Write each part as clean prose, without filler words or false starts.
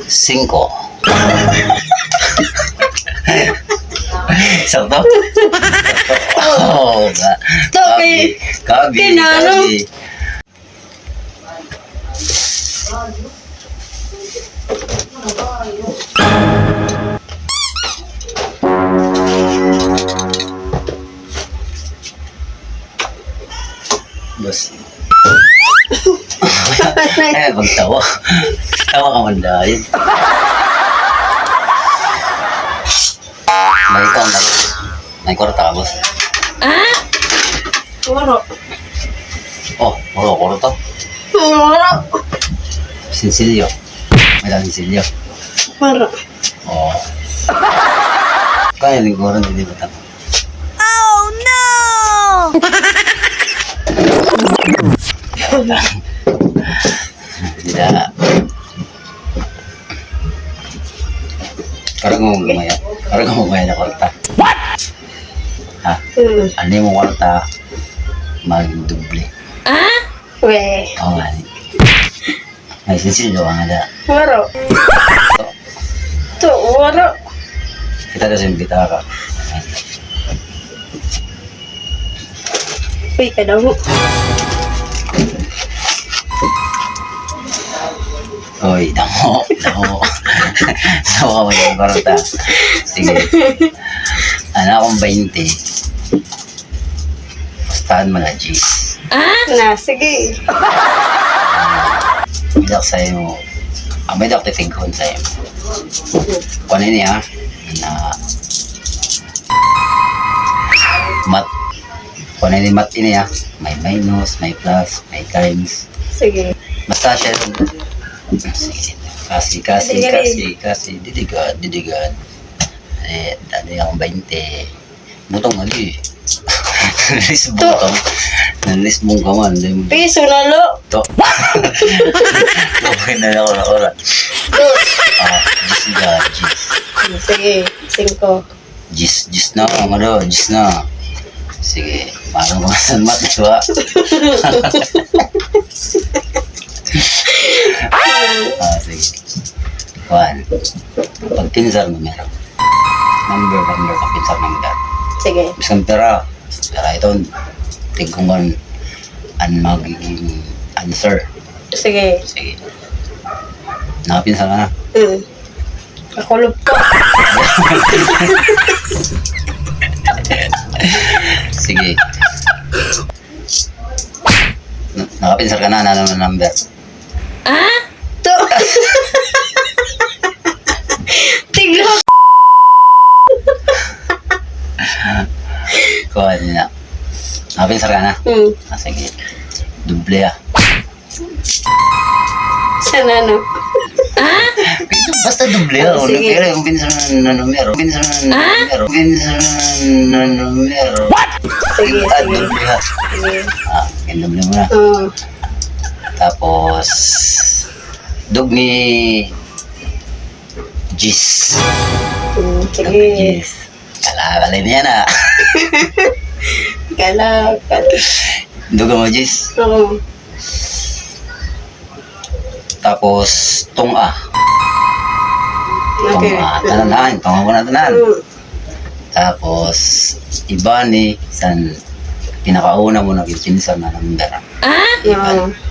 5. Sakto? Oo. Kabi. Kinano? Bos. Magtawa. Tawa ka man dahil. May ikaw na. May kwarta ka, boss. Wala. Oh, wala to. Wala. Sinsilyo. May lang sinsilyo. Wala. Oh. Kaya lingkuran, hindi ba ito? Oh no! Hindi na. Karang mo gumaya. Karang mo gumaya na kwarta. What? Ha? Ano yung kwarta? Magduble. Weh. Oo nga. May sinsilyo ka nga na. Wala. To, wala. Kita kasi yung bita ka. Uy, kadamo. Oy, damo. Damo ka mo yung kwarta. Sige. Anak akong 20. Pustahan mo na, G's. Na, sige. Bidak sa'yo mo. May dak titigkon sa'yo mo. Kung ano niya, na mat. Kung ano mat niya, may minus, may plus, may times. Sige. Basta siya. Sige. Kasi. Didigad. Ano yung 20. Butong ali. Nalis butong. Nalis mong kaman. Piso na lo. To. Okay na ako na oras. Gis. Sige, 5. Gis na, malo, gis na. Sige, parang mga sanmat, di ba? Sige. 1. Pagpinsar numero. Number, pagpinsar numero. Sige. Bisang pera ito, tigungan ang magiging answer. Sige. Sige. Nakapinsar ka na. Kakulog ko. Sige. Nakapinsar ka na, ano na number? To. Tiglo. Kuha na. Nakapinsar ka na? Sige. Duble Sana no? Basta duble Sige. Pero yung pinsar na numero. Pinsar na numero. What? Sige. Duble Sige. Yung duble mo na. Tapos, dug ni Gis. Sige. Gis. Kalakali niya na. Galak. Duga mo Gis. Oo. Tapos, tunga. Okay. Tananan. Tunga ko na tanan. Tapos, iba ni san pinakauna mo naging pinsan na number.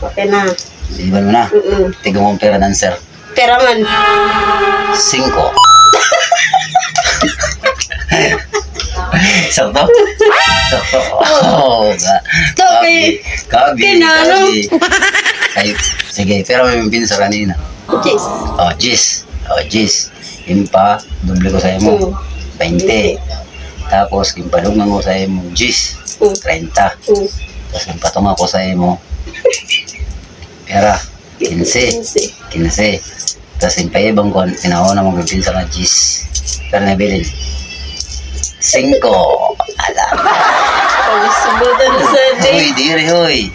Okay na. Iban mo na. Tigong mong pera ng sir. Pera man. 5. Sakto? Sakto. Oh, Kabi. Kinano? Ay, sige, pero may pinsa kanina. Cheese. Gis. Impa, doble ko sa'yo mo. 20. Tapos, impadugman ko sa'yo mo. Gis. 30. Tapos, impatunga ko sa'yo mo. Pera. 15. Tapos, impaibang ko, pinauna mo pinsa na Gis. Pero nabilin. 5. Alam. Pag-subutan sa Uy, diri, uy.